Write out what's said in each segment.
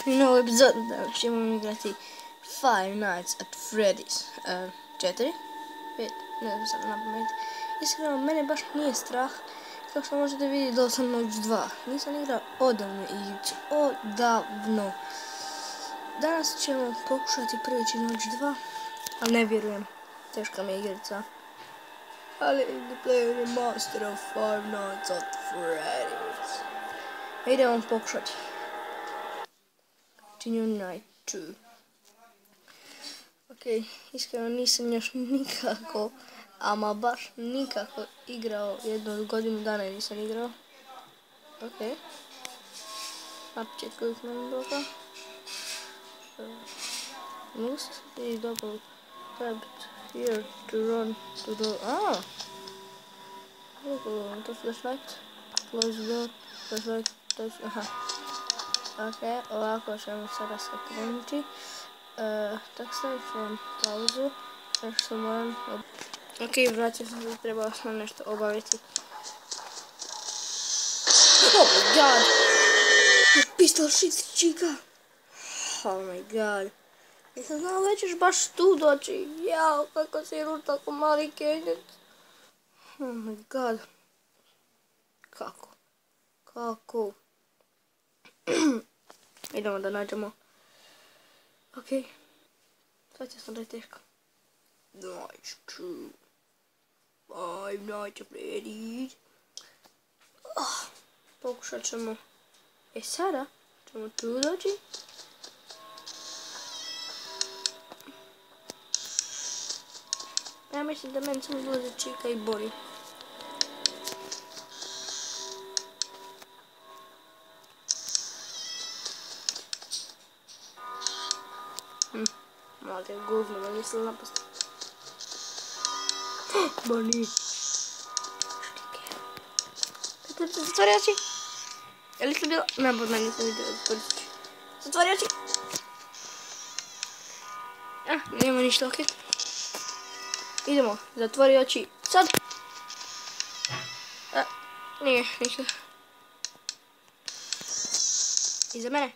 dobrodošli u novu epizodu. Danas ćemo igrati Five Nights at Freddy's 4, 5, ne znam sad na pamet. Iskreno, mene baš nije strah. Kao što možete vidjeti, dao sam noć 2. Nisam igrao odavno igricu, odavno. Danas ćemo pokušati preći noć 2, ali ne vjerujem, teška mi je igrica. Ali the player is master of Five Nights at Freddy's. Idemo pokušati. Continue night 2. Ok, iskreno nisam još nikako, ama baš nikako igrao, jednu godinu dana nisam igrao. Ok. Na početku ih nam doga. Moves is double tapped here to run to the... To flashlight. Close the door. Flashlight. Aha. Ok, ovako ćemo sada se krenuti. Tak stavim from pauzu. Nešto moram... Ok, vratio sam se, trebao sam nešto obaviti. Oh my god! Pistol shit, čika! Oh my god. Nisam znao da ćeš baš tu doći. Jao, kako si ruč tako mali kenjec. Oh my god. Kako? Kako? Idemo da nađemo. Ok. Sad će sam da je teško. Night 2. Five Nights at Freddy's. Pokušat ćemo. Sada ćemo tu doći. Ja mislim da meni samo izlaze čika i bori. Malo te govno me mislila napasti. Boni. Zatvori oči. Je li sam bila? Ne, bod meni nisam vidio. Zatvori oči. Nema ništa, okej. Idemo, zatvori oči. Sad. Nije ništa. Iza mene.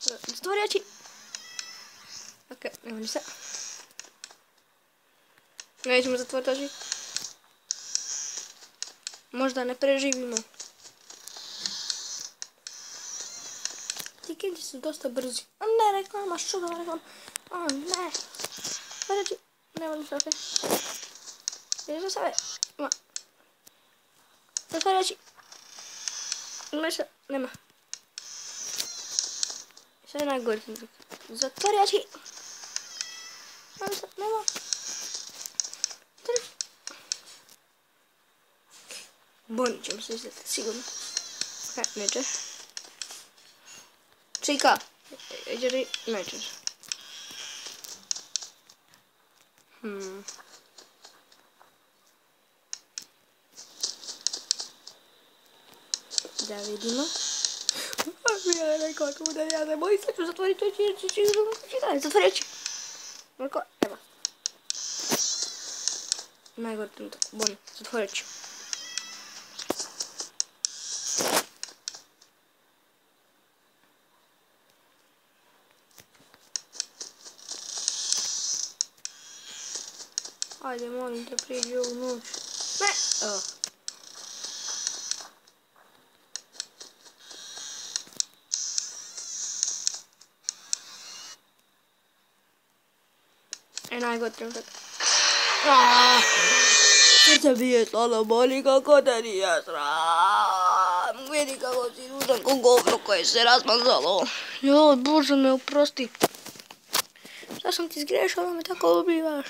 Zatvori oči. Ok, nema ništa. Nećemo zatvoriti oči. Možda ne preživimo. Ti kenji su dosta brzi. O ne, reklama, šugama reklama. O ne. Zatvori oči. Nema ništa, ok. Ideš za sebe. Zatvori oči. Ništa, nema. Sad je najgori trenutak. Zatvori oči. Nema. Boni ćemo se izdati, sigurno. Neće. Čika. Neće. Da vidimo. Ja rekao kako da ja ne bojim se, ću zatvoriti oči jer ću čitati. Zatvori oči. Marko, evo. Najgore trenutak. Boni, zatvori oči. Ajde, molim te, prijeđi ovu noć. Ne! Evo. Najgore trenutak. Srce bije sada boli kako te nije sram. Vidi kako si ružan ko govno koje se razmazalo. Joj, Bože me oprosti. Šta sam ti zgrešao da me tako ubivaš?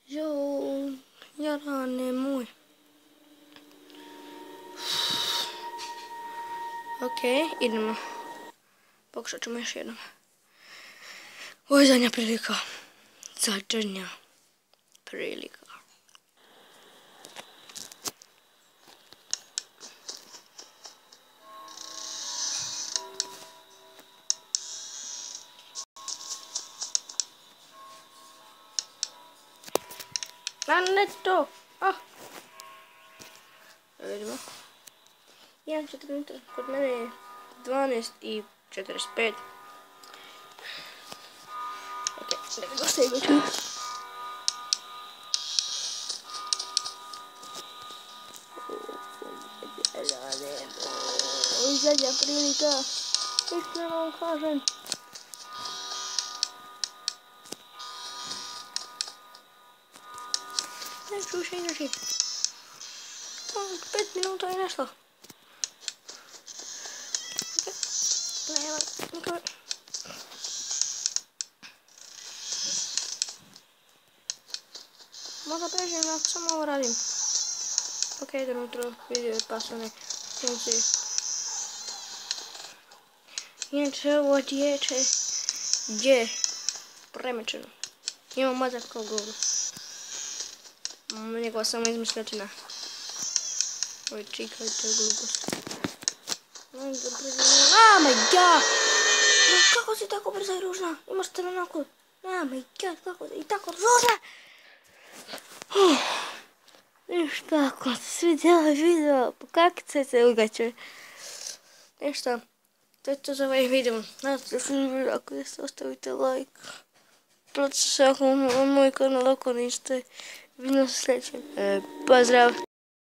Joj, jarane moj. Ok, idemo. Pokušat ćemo još jednom. Ovo je zadnja prilika. Zadnja prilika. Ne to. Da vidimo. 1, 4 minuta, kod mene je 12:45. Ok, da ga dostavim. Ovo je zadnja prilika. Iskreno vam kažem. Neću više izaći. 5 minuta i nešto. Nema nikome. Možda prežem ako samo ovo radim. Ok, idem utro, vidio je pasane funkcije. Inače ovo dječe je premećeno. Ima mozak kao govno. Njegova samo izmišljotina. Oj, čikaj, to je glupost. Oh my god! Kako si tako brza i ružna? Imaš te onako... Oh my god, kako si i tako ružna! Ništa, ako ste svi djeli video, pokakajte se ugaće. Ništa, to je to za ovaj video. Nadate se video ako jeste, ostavite like. Pratite se ako moj kanal ako niste. Vidimo se sljedećem. Pozdrav!